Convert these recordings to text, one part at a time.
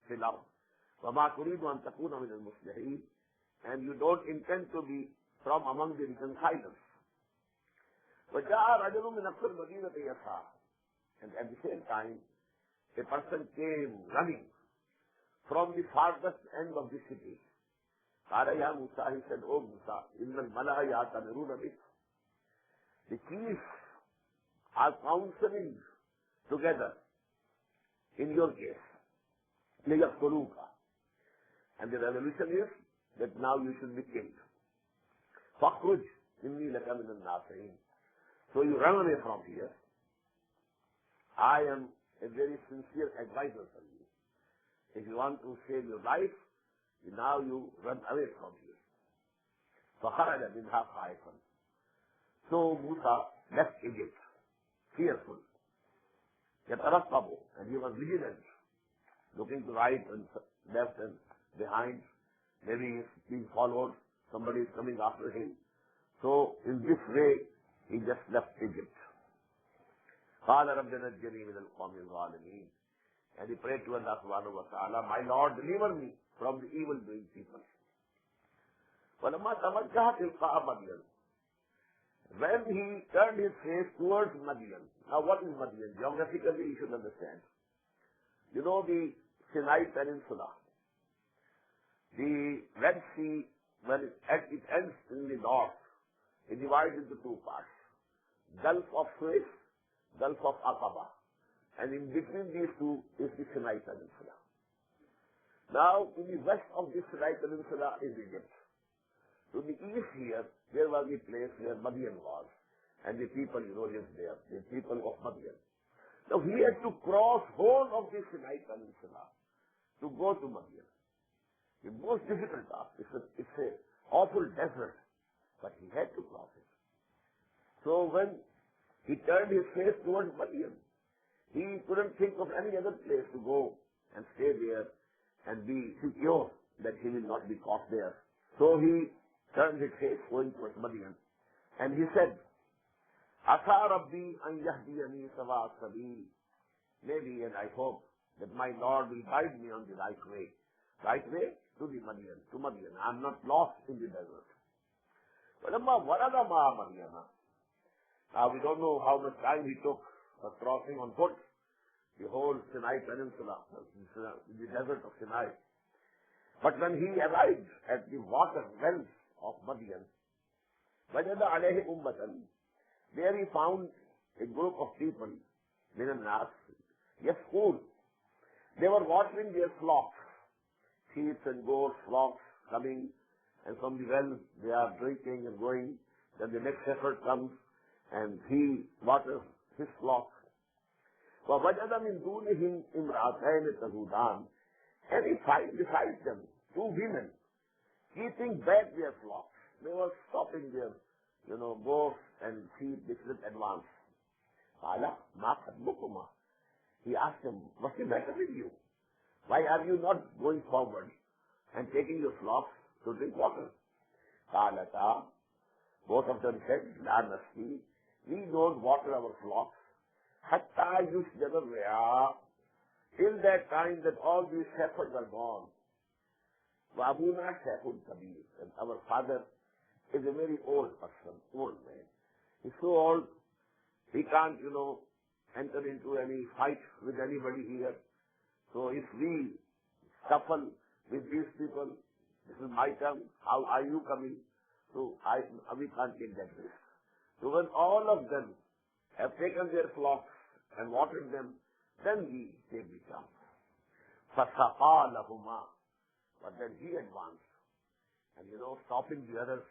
في الأرض وما تريد أن تكون من المصلحين, and you don't intend to be from among the reconcilers. وجاء رجل من أقصى المدينة يسعى, and at the same time a person came running from the farthest end of the city. قال يا موسى, he said, O Musa, إن الملأ يأتمرون بك. The chiefs are counseling together in your case. ليقتلوك. And the resolution is that now you should be killed. فاخرج إني لك من الناصحين. So you run away from here. I am a very sincere advisor for you. If you want to save your life, now you run away from here. فخرج منها خائفا. So Musa left Egypt, fearful. يترقب, and he was vigilant, looking to right and left and behind. Maybe he's being followed, somebody is coming after him. So in this way, he just left Egypt. قال رب نجني من القوم الظالمين. And he prayed to Allah subhanahu wa ta'ala, my Lord, deliver me from the evil-doing people. وَلَمَّا تَوَجَّهَ تِلْقَاءَ مَدْيَنَ. When he turned his face towards Madian. Now what is Madian? Geographically you should understand. You know the Sinai Peninsula. The Red Sea, when it ends in the north, it divides into two parts. Gulf of Suez, Gulf of Aqaba. And in between these two is the Sinai Peninsula. Now, to the west of this Sinai Peninsula is Egypt. To the east here, there was the place where Madian was. And the people, lived there. The people of Madian. Now, he had to cross whole of the Sinai Peninsula to go to Madian. The most difficult task. It's a awful desert. But he had to cross it. So when he turned his face towards Madian, he couldn't think of any other place to go and stay there and be secure that he will not be caught there. So he turned his face going towards Madian. And he said, Asa Rabbi an yahdiyani sawa sabil. Maybe, and I hope, that my Lord will guide me on the right way. Right way to the Madian, to Madian. I am not lost in the desert. Now we don't know how much time he took for crossing on foot the whole Sinai Peninsula, the desert of Sinai. But when he arrived at the water wells of Madian, there he found a group of people, min nas, yasqoon. They were watering their flocks, sheep and goats, flocks coming, and from the well they are drinking and going. Then the next shepherd comes and he waters his flock. وَوَجَدَ مِن دُونِهِمْ إِمْرَأَتَيْنِ تَذُودَانِ. And he finds beside them two women keeping back their flocks. They were stopping their, goats and sheep, they should advance. قَالَ مَا خَطْبُكُمَا. He asked them, what's the matter with you? Why are you not going forward and taking your flocks to drink water? قَالَتَا. Both of them said, لَا نَسْقِي. We don't water our flocks hatta yusjad al-ri'a, till that time that all these shepherds are gone. وَأَبُونَا شَيْخٌ كَبِيرٌ. And our father is a very old person, old man. He's so old, he can't, enter into any fight with anybody here. So if we scuffle with these people, this is my turn, how are you coming? So we can't take that risk. So when all of them have taken their flocks and watered them, then we take the chance. فَسَقَى لَهُمَا. But then he advanced. And stopping the others,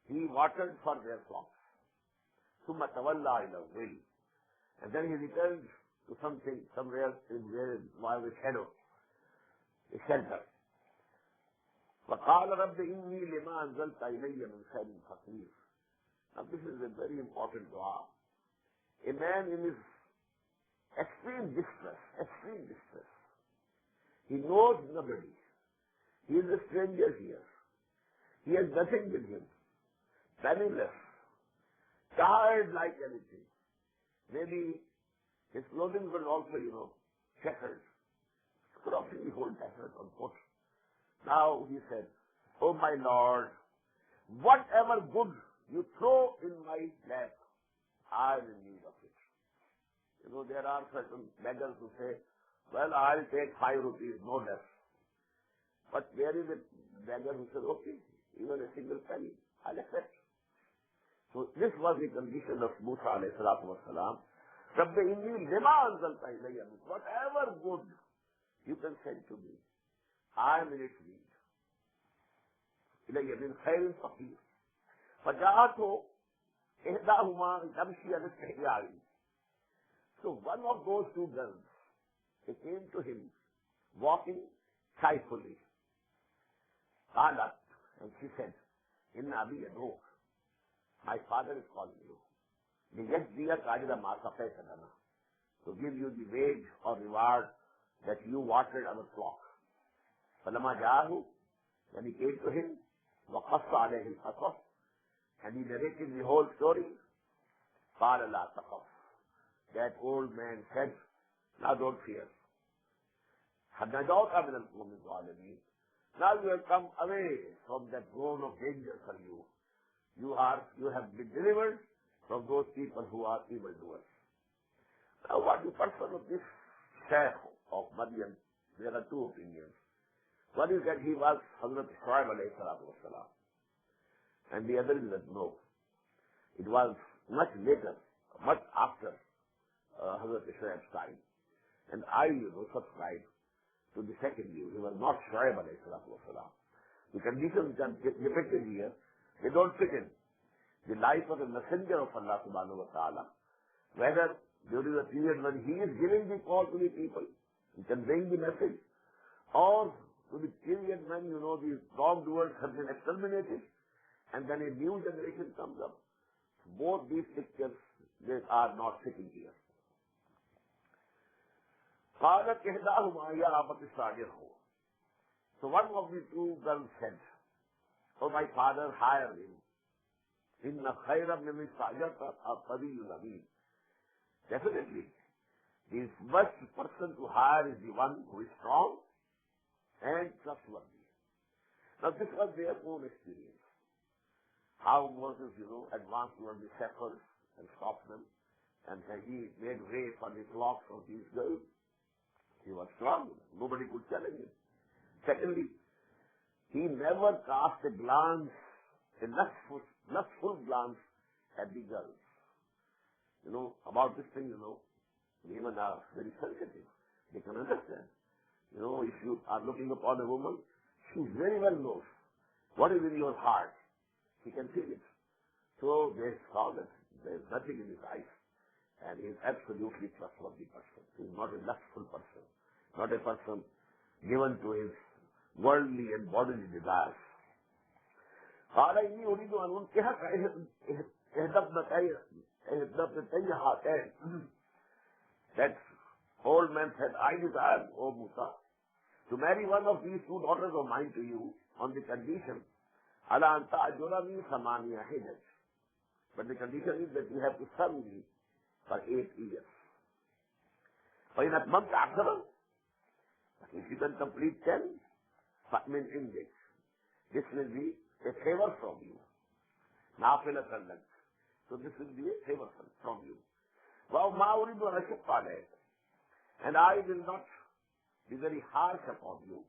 he watered for their flocks. ثُمَّ تَوَلَّى إِلَى الظِّلِّ. And then he returned to something, somewhere where was a shadow, a shelter. وَقَالَ رَبِّ إِنِّي لِمَا أَنزَلْتَ إِلَيَّ مِنْ خَيْرٍ فَقِيرٌ. Now this is a very important dua. A man in his extreme distress. He knows nobody. He is a stranger here. He has nothing with him. Penniless. Tired like anything. Maybe his clothing was also, checkered. crossing the whole desert on foot. Now he said, "Oh my Lord, whatever good you throw in my lap, I am in need of it." You know, there are certain beggars who say, "Well, I'll take 5 rupees, no less." But there is a beggar who says, "Okay, even a single penny, I'll accept." So this was the condition of Musa alayhi salatu wasalam. Rabbi inni lima anzalta ilayya, whatever good you can send to me, I am in its need. إلي من خير فقير فجاءته إحداهما تمشي على استحياء. So one of those two girls, they came to him walking shyfully. قالت, and she said, إن أبي يدعوك, my father is calling you. ليجزيك أجر ما سقيت لنا, to give you the wage or reward that you watered our flock. فلما جاءه, when he came to him, وقص عليه القصص, and he narrated the whole story, قال لا تخف. That old man said, now don't fear. حَنَّجَوْكَ مِنَ الْقَوْمِ الظَّالِمِينَ. Now you have come away from that zone of danger for you. You have been delivered from those people who are evildoers. Now what the person of this Shaykh of Madian, there are two opinions. One is that he was Hazrat Shuaib alayhi salatu wasalam, and the other is that no, it was much later, much after Hazrat Shuaib's time. And I, subscribe to the second view. He was not Shuaib alayhi salatu wasalam. The conditions that are depicted here, they don't fit in the life of a messenger of Allah subhanahu wa ta'ala, whether during the period when he is giving the call to the people, he conveying the message, or to the period when, the wrongdoers have been exterminated, and then a new generation comes up. Both these pictures, they are not fitting here. قالت إحداهما يا أبت استأجره. So one of the two girls said, "Oh my father, hire him. إن خير من استأجرت القوي الأمين." Definitely, the best person to hire is the one who is strong and trustworthy. Now this was their own experience. How Moses, advanced toward the shepherds and stopped them, and he made way for the flocks of these girls. He was strong. Nobody could challenge him. Secondly, he never cast a glance, a lustful glance at the girls. About this thing, women are very sensitive. They can understand. If you are looking upon a woman, she very well knows what is in your heart. She can feel it. So they saw that there is nothing in his eyes, and he is absolutely trustworthy person. He is not a lustful person, not a person given to his worldly and bodily desires. قال إني أريد أن أنكحك إحدى ابنتي هاتين. That old man said, I desire, O Musa, to marry one of these two daughters of mine to you on the condition, ألا أن تأجرني ثمانية حجج. But the condition is that you have to serve me for 8 years. فإن أتممت 10, if you can complete 10, فأمن عندك. This will be a favor from you. نافلة لك. So this will be a favor from you. وما أريد أن أشق عليك. And I will not be very harsh upon you.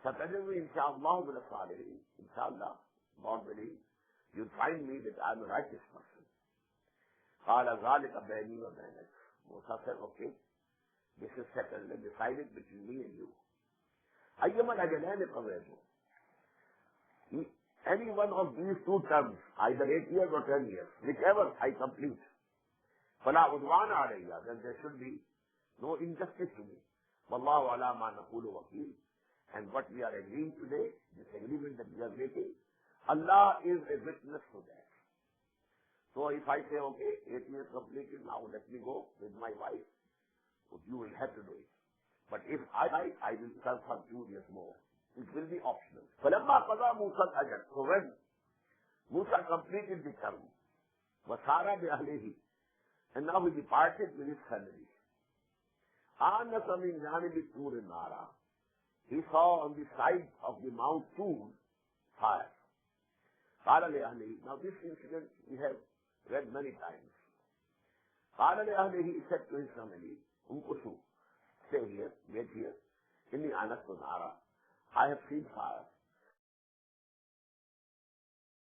ستجدني إن شاء الله من الصالحين. Inshallah, God willing, you'll find me that I'm a righteous person. قال ذلك بيني وبينك. Musa said, okay, this is settled and decided between me and you. أيما الأجلين قضيته. Any one of these two terms, either 8 years or 10 years, whichever I complete, فلا عدوان علي, then there should be no injustice to me. والله على ما نقول وكيل. And what we are agreeing today, this agreement that we are making, Allah is a witness to that. So if I say, okay, 8 years completed, now let me go with my wife, you will have to do it. But if I will serve for 2 years more. It will be optional. فَلَمَّا قَضَى مُوسَى الْأَجَلَ. So when Musa completed the term, وَسَارَ بِأَهْلِهِ, and now he departed with his family. آنس من جانب الطور نارا. He saw on the side of the Mount Tur fire. قال لأهله. Now this incident we have read many times. قال لأهله, he said to his family, Umkushu, stay here, wait here. Inni anastu nara. I have seen fire.